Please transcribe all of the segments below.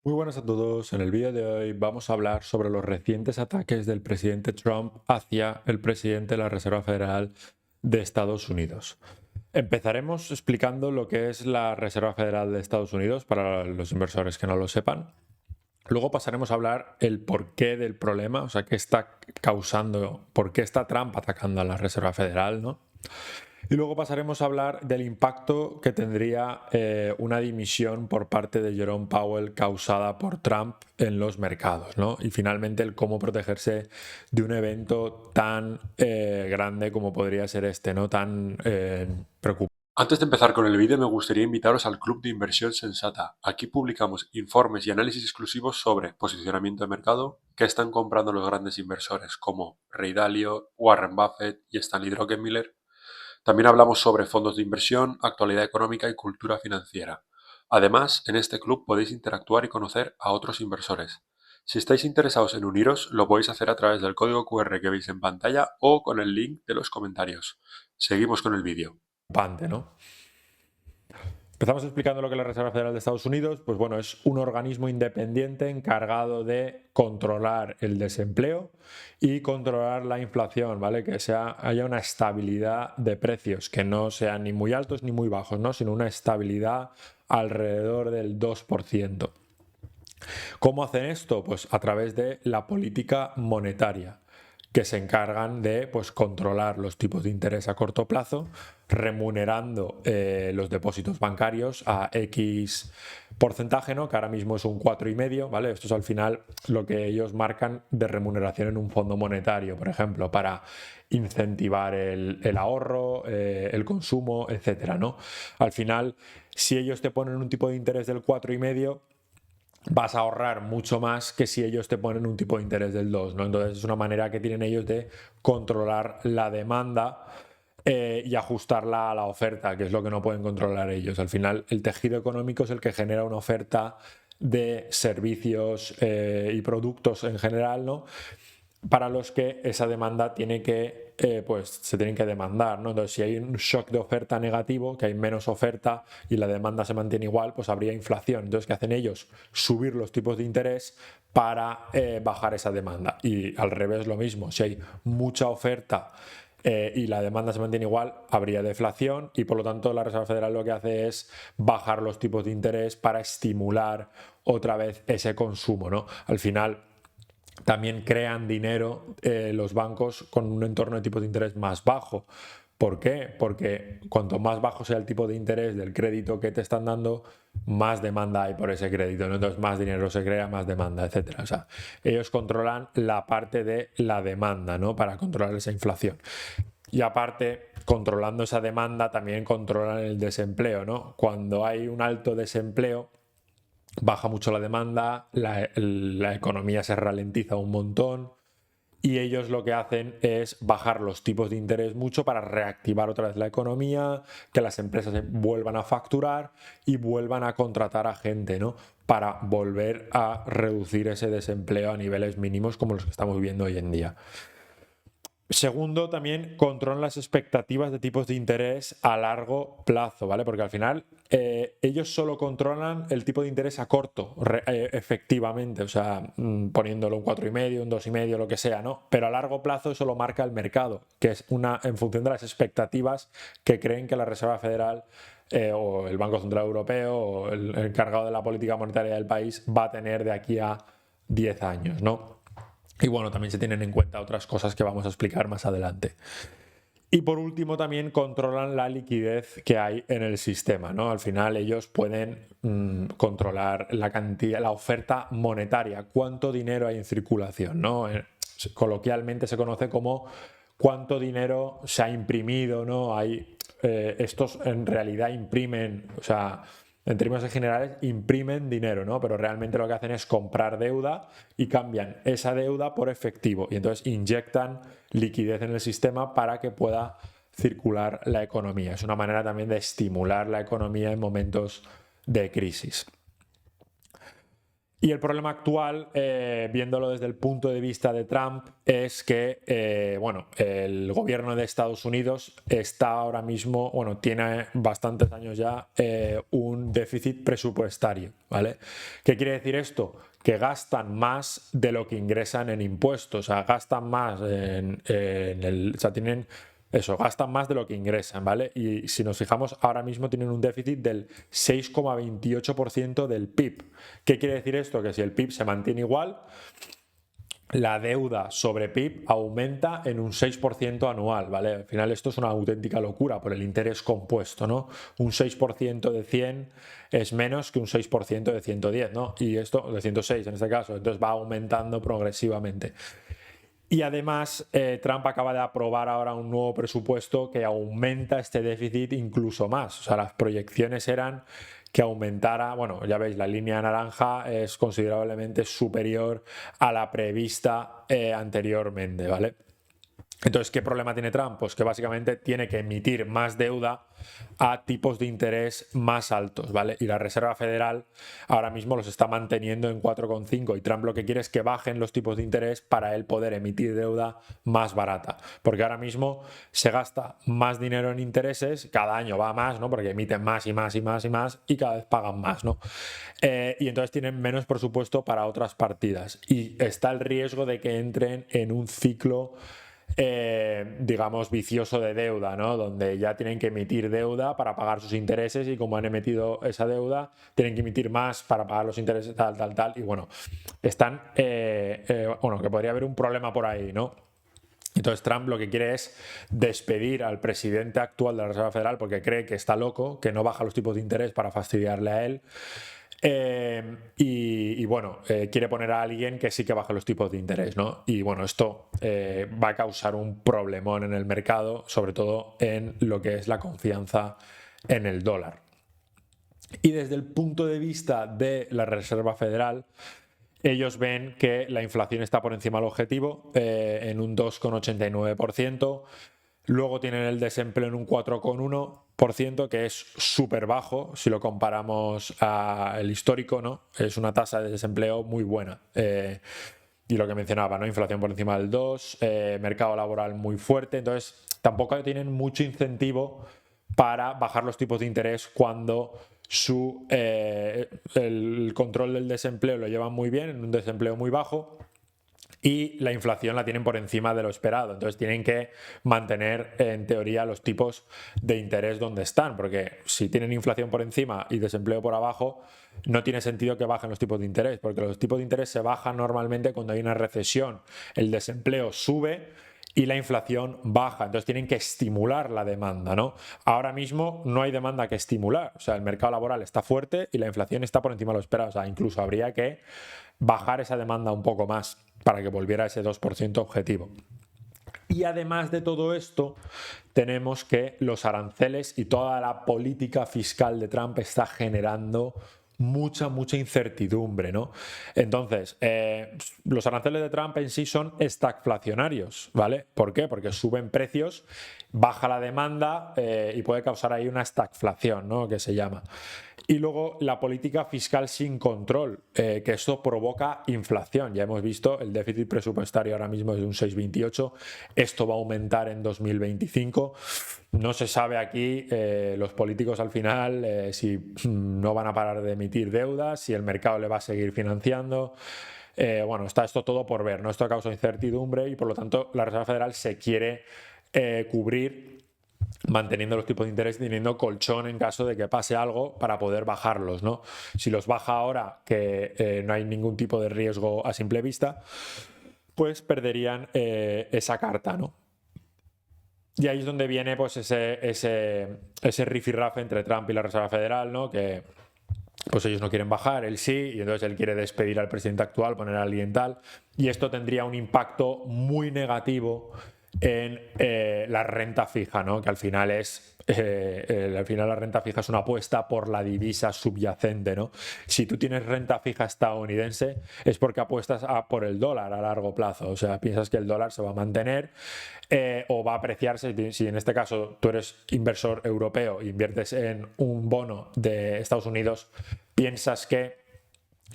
Muy buenas a todos. En el vídeo de hoy vamos a hablar sobre los recientes ataques del presidente Trump hacia el presidente de la Reserva Federal de Estados Unidos. Empezaremos explicando lo que es la Reserva Federal de Estados Unidos para los inversores que no lo sepan. Luego pasaremos a hablar el porqué del problema, o sea, qué está causando, por qué está Trump atacando a la Reserva Federal, ¿no? Y luego pasaremos a hablar del impacto que tendría una dimisión por parte de Jerome Powell causada por Trump en los mercados, ¿no? Y finalmente el cómo protegerse de un evento tan grande como podría ser este, ¿no? Tan preocupante. Antes de empezar con el vídeo, me gustaría invitaros al Club de Inversión Sensata. Aquí publicamos informes y análisis exclusivos sobre posicionamiento de mercado, qué están comprando los grandes inversores como Ray Dalio, Warren Buffett y Stanley Druckenmiller. También hablamos sobre fondos de inversión, actualidad económica y cultura financiera. Además, en este club podéis interactuar y conocer a otros inversores. Si estáis interesados en uniros, lo podéis hacer a través del código QR que veis en pantalla o con el link de los comentarios. Seguimos con el vídeo. ¿No? Empezamos explicando lo que es la Reserva Federal de Estados Unidos. Pues bueno, es un organismo independiente encargado de controlar el desempleo y controlar la inflación, ¿vale? Que haya una estabilidad de precios, que no sean ni muy altos ni muy bajos, ¿no? Sino una estabilidad alrededor del 2%. ¿Cómo hacen esto? Pues a través de la política monetaria, que se encargan de pues, controlar los tipos de interés a corto plazo, remunerando los depósitos bancarios a X porcentaje, ¿no? Que ahora mismo es un 4,5, ¿vale? Esto es al final lo que ellos marcan de remuneración en un fondo monetario, por ejemplo, para incentivar el ahorro, el consumo, etcétera, ¿no? Al final, si ellos te ponen un tipo de interés del 4,5, vas a ahorrar mucho más que si ellos te ponen un tipo de interés del 2, ¿no? Entonces es una manera que tienen ellos de controlar la demanda y ajustarla a la oferta, que es lo que no pueden controlar ellos. Al final, el tejido económico es el que genera una oferta de servicios y productos en general, ¿no? Para los que esa demanda tiene que, pues se tienen que demandar, ¿no? Entonces, si hay un shock de oferta negativo, que hay menos oferta y la demanda se mantiene igual, pues habría inflación. Entonces, ¿qué hacen ellos? Subir los tipos de interés para bajar esa demanda. Y al revés lo mismo, si hay mucha oferta y la demanda se mantiene igual, habría deflación y por lo tanto la Reserva Federal lo que hace es bajar los tipos de interés para estimular otra vez ese consumo, ¿no? Al final también crean dinero los bancos con un entorno de tipo de interés más bajo. ¿Por qué? Porque cuanto más bajo sea el tipo de interés del crédito que te están dando, más demanda hay por ese crédito, ¿no? Entonces más dinero se crea, más demanda, etcétera. O sea, ellos controlan la parte de la demanda, ¿no? Para controlar esa inflación. Y aparte, controlando esa demanda, también controlan el desempleo, ¿no? Cuando hay un alto desempleo, baja mucho la demanda, la economía se ralentiza un montón y ellos lo que hacen es bajar los tipos de interés mucho para reactivar otra vez la economía, que las empresas vuelvan a facturar y vuelvan a contratar a gente, ¿no? Para volver a reducir ese desempleo a niveles mínimos como los que estamos viviendo hoy en día. Segundo, también controlan las expectativas de tipos de interés a largo plazo, ¿vale? Porque al final ellos solo controlan el tipo de interés a corto, efectivamente, o sea, poniéndolo un 4,5, un 2,5, lo que sea, ¿no? Pero a largo plazo eso lo marca el mercado, que es en función de las expectativas que creen que la Reserva Federal o el Banco Central Europeo o el encargado de la política monetaria del país va a tener de aquí a 10 años, ¿no? Y bueno, también se tienen en cuenta otras cosas que vamos a explicar más adelante. Y por último, también controlan la liquidez que hay en el sistema, ¿no? Al final ellos pueden controlar la cantidad, la oferta monetaria, cuánto dinero hay en circulación, ¿no? Coloquialmente se conoce como cuánto dinero se ha imprimido, ¿no? Estos en realidad imprimen, o sea, en términos generales, imprimen dinero, ¿no? Pero realmente lo que hacen es comprar deuda y cambian esa deuda por efectivo. Y entonces inyectan liquidez en el sistema para que pueda circular la economía. Es una manera también de estimular la economía en momentos de crisis. Y el problema actual, viéndolo desde el punto de vista de Trump, es que bueno, el gobierno de Estados Unidos está ahora mismo, bueno, tiene bastantes años ya un déficit presupuestario, ¿vale? ¿Qué quiere decir esto? Que gastan más de lo que ingresan en impuestos, o sea, gastan más o sea, tienen eso, gastan más de lo que ingresan, ¿vale? Y si nos fijamos, ahora mismo tienen un déficit del 6,28% del PIB. ¿Qué quiere decir esto? Que si el PIB se mantiene igual, la deuda sobre PIB aumenta en un 6% anual, ¿vale? Al final esto es una auténtica locura por el interés compuesto, ¿no? Un 6% de 100 es menos que un 6% de 110, ¿no? Y esto, de 106 en este caso, entonces va aumentando progresivamente. Y además, Trump acaba de aprobar ahora un nuevo presupuesto que aumenta este déficit incluso más. O sea, las proyecciones eran que aumentara, bueno, ya veis, la línea naranja es considerablemente superior a la prevista anteriormente, ¿vale? Entonces, ¿qué problema tiene Trump? Pues que básicamente tiene que emitir más deuda a tipos de interés más altos, ¿vale? Y la Reserva Federal ahora mismo los está manteniendo en 4,5 y Trump lo que quiere es que bajen los tipos de interés para él poder emitir deuda más barata, porque ahora mismo se gasta más dinero en intereses, cada año va más, ¿no? Porque emiten más y más y más y más y cada vez pagan más, ¿no? Y entonces tienen menos presupuesto para otras partidas y está el riesgo de que entren en un ciclo digamos, vicioso de deuda, ¿no? Donde ya tienen que emitir deuda para pagar sus intereses y como han emitido esa deuda, tienen que emitir más para pagar los intereses, tal. Y bueno, están, bueno, que podría haber un problema por ahí, ¿no? Entonces Trump lo que quiere es despedir al presidente actual de la Reserva Federal porque cree que está loco, que no baja los tipos de interés para fastidiarle a él. Y bueno, quiere poner a alguien que sí que baje los tipos de interés, ¿no? Y bueno, esto va a causar un problemón en el mercado, sobre todo en lo que es la confianza en el dólar. Y desde el punto de vista de la Reserva Federal, ellos ven que la inflación está por encima del objetivo, en un 2,89%. Luego tienen el desempleo en un 4,1%, que es súper bajo si lo comparamos al histórico, ¿no? Es una tasa de desempleo muy buena. Y lo que mencionaba, ¿no? Inflación por encima del 2, mercado laboral muy fuerte. Entonces, tampoco tienen mucho incentivo para bajar los tipos de interés cuando el control del desempleo lo llevan muy bien, en un desempleo muy bajo. Y la inflación la tienen por encima de lo esperado. Entonces tienen que mantener, en teoría, los tipos de interés donde están, porque si tienen inflación por encima y desempleo por abajo, no tiene sentido que bajen los tipos de interés, porque los tipos de interés se bajan normalmente cuando hay una recesión. El desempleo sube y la inflación baja, entonces tienen que estimular la demanda, ¿no? Ahora mismo no hay demanda que estimular, o sea, el mercado laboral está fuerte y la inflación está por encima de lo esperado, o sea, incluso habría que bajar esa demanda un poco más para que volviera a ese 2% objetivo. Y además de todo esto, tenemos que los aranceles y toda la política fiscal de Trump está generando mucha incertidumbre, ¿no? Entonces, los aranceles de Trump en sí son estagflacionarios, ¿vale? ¿Por qué? Porque suben precios, baja la demanda y puede causar ahí una estagflación, ¿no? Que se llama. Y luego la política fiscal sin control, que esto provoca inflación. Ya hemos visto, el déficit presupuestario ahora mismo es de un 6,28. Esto va a aumentar en 2025. No se sabe aquí, los políticos al final, si no van a parar de emitir deudas, si el mercado le va a seguir financiando. Bueno, está esto todo por ver, ¿no? Esto causa incertidumbre y por lo tanto la Reserva Federal se quiere cubrir manteniendo los tipos de interés, teniendo colchón en caso de que pase algo para poder bajarlos, ¿no? Si los baja ahora, que no hay ningún tipo de riesgo a simple vista, pues perderían esa carta, ¿no? Y ahí es donde viene pues ese rifirrafe entre Trump y la Reserva Federal, ¿no? Que pues ellos no quieren bajar, él sí, y entonces él quiere despedir al presidente actual, poner a alguien tal, y esto tendría un impacto muy negativo en la renta fija, ¿no? Que al final la renta fija es una apuesta por la divisa subyacente, ¿no? Si tú tienes renta fija estadounidense es porque apuestas por el dólar a largo plazo, o sea, piensas que el dólar se va a mantener o va a apreciarse. Si en este caso tú eres inversor europeo e inviertes en un bono de Estados Unidos, piensas que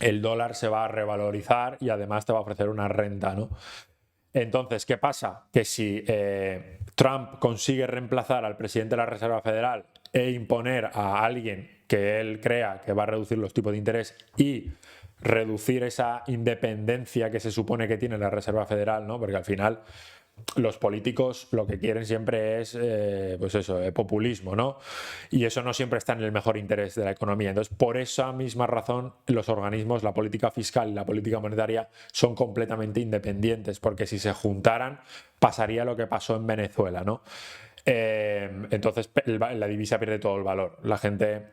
el dólar se va a revalorizar y además te va a ofrecer una renta, ¿no? Entonces, ¿qué pasa? Que si Trump consigue reemplazar al presidente de la Reserva Federal e imponer a alguien que él crea que va a reducir los tipos de interés y reducir esa independencia que se supone que tiene la Reserva Federal, ¿no? Porque al final los políticos lo que quieren siempre es, pues eso, populismo, ¿no? Y eso no siempre está en el mejor interés de la economía. Entonces, por esa misma razón, los organismos, la política fiscal y la política monetaria son completamente independientes, porque si se juntaran, pasaría lo que pasó en Venezuela, ¿no? Entonces, la divisa pierde todo el valor. La gente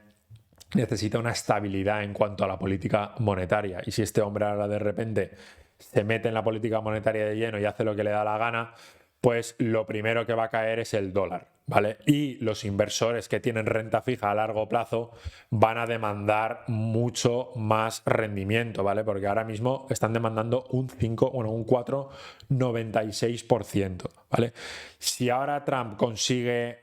necesita una estabilidad en cuanto a la política monetaria. Y si este hombre ahora de repente se mete en la política monetaria de lleno y hace lo que le da la gana, pues lo primero que va a caer es el dólar, ¿vale? Y los inversores que tienen renta fija a largo plazo van a demandar mucho más rendimiento, ¿vale? Porque ahora mismo están demandando un 4,96%, ¿vale? Si ahora Trump consigue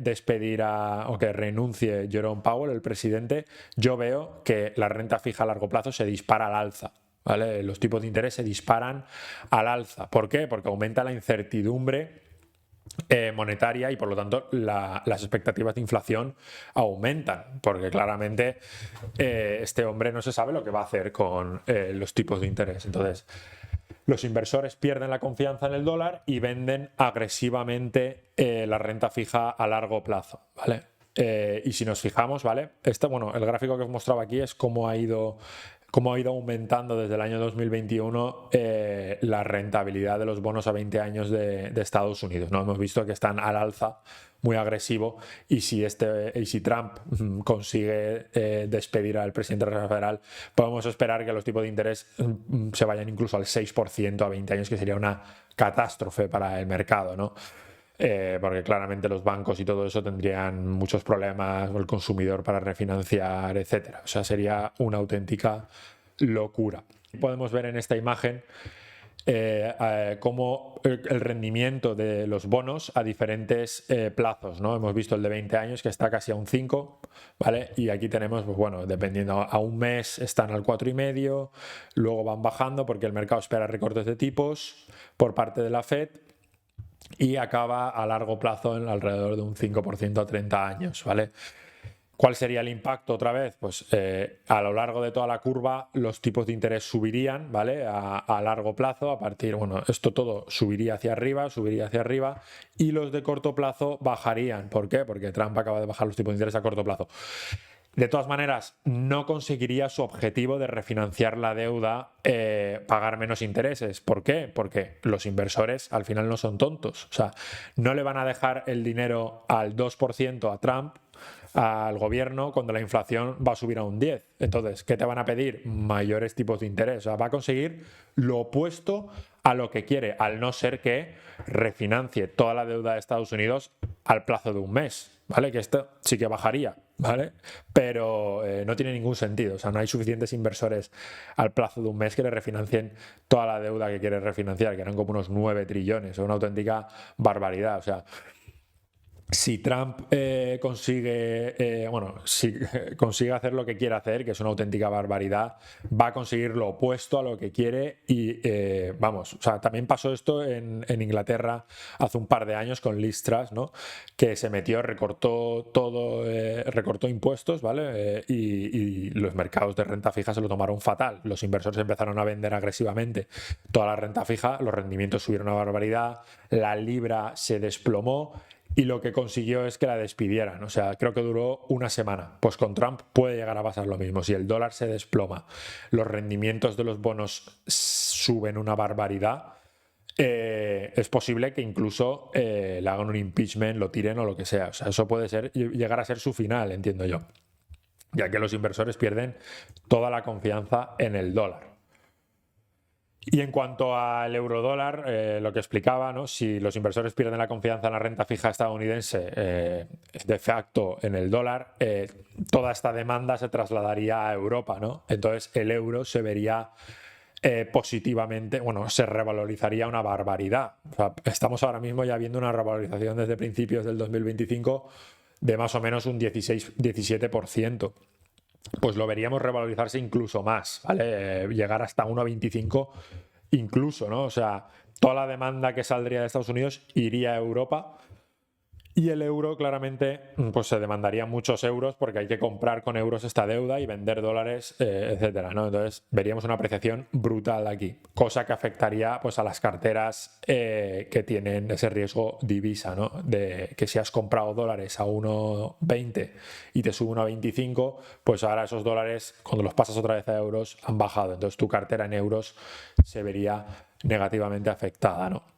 despedir o que renuncie Jerome Powell, el presidente, yo veo que la renta fija a largo plazo se dispara al alza, ¿vale? Los tipos de interés se disparan al alza. ¿Por qué? Porque aumenta la incertidumbre monetaria y por lo tanto las expectativas de inflación aumentan, porque claramente este hombre no se sabe lo que va a hacer con los tipos de interés. Entonces, los inversores pierden la confianza en el dólar y venden agresivamente la renta fija a largo plazo, ¿vale? Y si nos fijamos, ¿vale? Bueno, el gráfico que os mostraba aquí es cómo ha ido aumentando desde el año 2021 la rentabilidad de los bonos a 20 años de Estados Unidos, ¿no? Hemos visto que están al alza, muy agresivo, y si Trump consigue despedir al presidente de la Reserva Federal, podemos esperar que los tipos de interés se vayan incluso al 6% a 20 años, que sería una catástrofe para el mercado, ¿no? Porque claramente los bancos y todo eso tendrían muchos problemas, el consumidor para refinanciar, etcétera. O sea, sería una auténtica locura. Podemos ver en esta imagen cómo el rendimiento de los bonos a diferentes plazos, ¿no? Hemos visto el de 20 años que está casi a un 5, ¿vale? Y aquí tenemos, pues bueno, dependiendo, a un mes están al 4,5, luego van bajando porque el mercado espera recortes de tipos por parte de la Fed, y acaba a largo plazo en alrededor de un 5% a 30 años, ¿vale? ¿Cuál sería el impacto otra vez? Pues a lo largo de toda la curva los tipos de interés subirían, ¿vale? A largo plazo, a partir, bueno, esto todo subiría hacia arriba, y los de corto plazo bajarían. ¿Por qué? Porque Trump acaba de bajar los tipos de interés a corto plazo. De todas maneras, no conseguiría su objetivo de refinanciar la deuda, pagar menos intereses. ¿Por qué? Porque los inversores al final no son tontos. O sea, no le van a dejar el dinero al 2% a Trump, al gobierno, cuando la inflación va a subir a un 10%. Entonces, ¿qué te van a pedir? Mayores tipos de interés. O sea, va a conseguir lo opuesto a lo que quiere, al no ser que refinancie toda la deuda de Estados Unidos al plazo de un mes, ¿vale? Que esto sí que bajaría, ¿vale? Pero no tiene ningún sentido. O sea, no hay suficientes inversores al plazo de un mes que le refinancien toda la deuda que quiere refinanciar, que eran como unos 9 trillones, o una auténtica barbaridad. O sea, si Trump consigue hacer lo que quiere hacer, que es una auténtica barbaridad, va a conseguir lo opuesto a lo que quiere. Y o sea, también pasó esto en Inglaterra hace un par de años con Liz Truss, ¿no? Que se metió, recortó todo, recortó impuestos, ¿vale? Y los mercados de renta fija se lo tomaron fatal. Los inversores empezaron a vender agresivamente toda la renta fija, los rendimientos subieron una barbaridad, la libra se desplomó, y lo que consiguió es que la despidieran. O sea, creo que duró una semana. Pues con Trump puede llegar a pasar lo mismo. Si el dólar se desploma, los rendimientos de los bonos suben una barbaridad, es posible que incluso le hagan un impeachment, lo tiren o lo que sea. O sea, eso puede llegar a ser su final, entiendo yo, ya que los inversores pierden toda la confianza en el dólar. Y en cuanto al eurodólar, lo que explicaba, ¿no? Si los inversores pierden la confianza en la renta fija estadounidense, de facto en el dólar, toda esta demanda se trasladaría a Europa, ¿no? Entonces el euro se vería positivamente, bueno, se revalorizaría una barbaridad. O sea, estamos ahora mismo ya viendo una revalorización desde principios del 2025 de más o menos un 16-17%. pues lo veríamos revalorizarse incluso más, ¿vale? Llegar hasta 1,25 incluso, ¿no? O sea, toda la demanda que saldría de Estados Unidos iría a Europa. Y el euro, claramente, pues se demandaría muchos euros porque hay que comprar con euros esta deuda y vender dólares, etcétera, ¿no? Entonces, veríamos una apreciación brutal aquí, cosa que afectaría pues a las carteras que tienen ese riesgo divisa, ¿no? De que si has comprado dólares a 1,20 y te sube 1,25, pues ahora esos dólares, cuando los pasas otra vez a euros, han bajado. Entonces, tu cartera en euros se vería negativamente afectada, ¿no?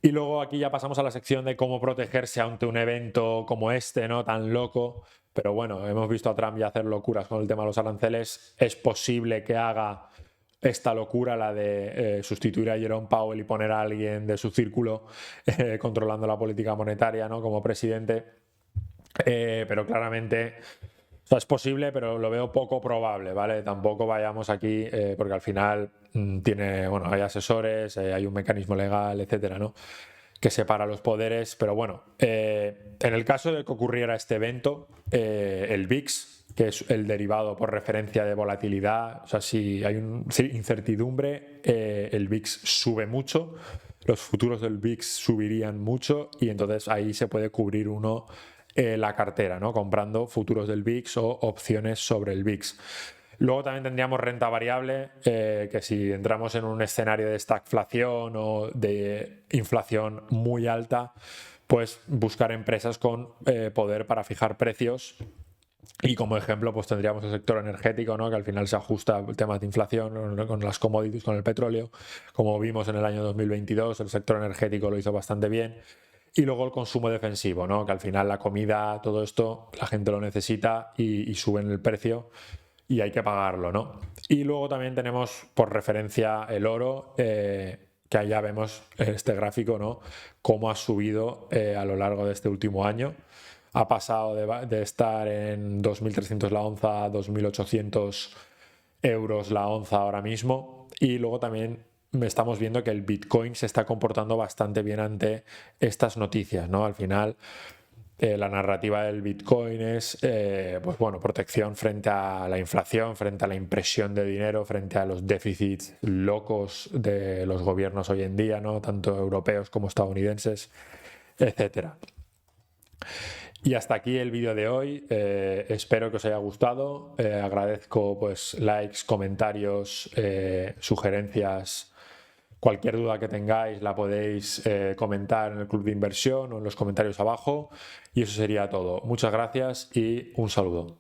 Y luego aquí ya pasamos a la sección de cómo protegerse ante un evento como este, ¿no? Tan loco. Pero bueno, hemos visto a Trump ya hacer locuras con el tema de los aranceles. Es posible que haga esta locura, la de sustituir a Jerome Powell y poner a alguien de su círculo controlando la política monetaria, ¿no? Como presidente. Pero claramente, o sea, es posible, pero lo veo poco probable, ¿vale? Tampoco vayamos aquí, porque al final tiene, bueno, hay asesores, hay un mecanismo legal, etcétera, ¿no? Que separa los poderes, pero bueno, en el caso de que ocurriera este evento, el VIX, que es el derivado por referencia de volatilidad, o sea, si hay incertidumbre, el VIX sube mucho, los futuros del VIX subirían mucho y entonces ahí se puede cubrir uno la cartera, ¿no? Comprando futuros del VIX o opciones sobre el VIX. Luego también tendríamos renta variable, que si entramos en un escenario de stagflación o de inflación muy alta, pues buscar empresas con poder para fijar precios. Y como ejemplo, pues tendríamos el sector energético, ¿no? Que al final se ajusta al tema de inflación con las commodities, con el petróleo. Como vimos en el año 2022, el sector energético lo hizo bastante bien. Y luego el consumo defensivo, ¿no? Que al final la comida, todo esto, la gente lo necesita y suben el precio y hay que pagarlo, ¿no? Y luego también tenemos por referencia el oro, que allá vemos este gráfico, ¿no? Cómo ha subido a lo largo de este último año. Ha pasado de estar en 2.300 la onza a 2.800 euros la onza ahora mismo. Y luego también estamos viendo que el Bitcoin se está comportando bastante bien ante estas noticias, ¿no? Al final, la narrativa del Bitcoin es, pues bueno, protección frente a la inflación, frente a la impresión de dinero, frente a los déficits locos de los gobiernos hoy en día, ¿no? Tanto europeos como estadounidenses, etcétera. Y hasta aquí el vídeo de hoy. Espero que os haya gustado. Agradezco pues likes, comentarios, sugerencias. Cualquier duda que tengáis la podéis comentar en el club de inversión o en los comentarios abajo. Y eso sería todo. Muchas gracias y un saludo.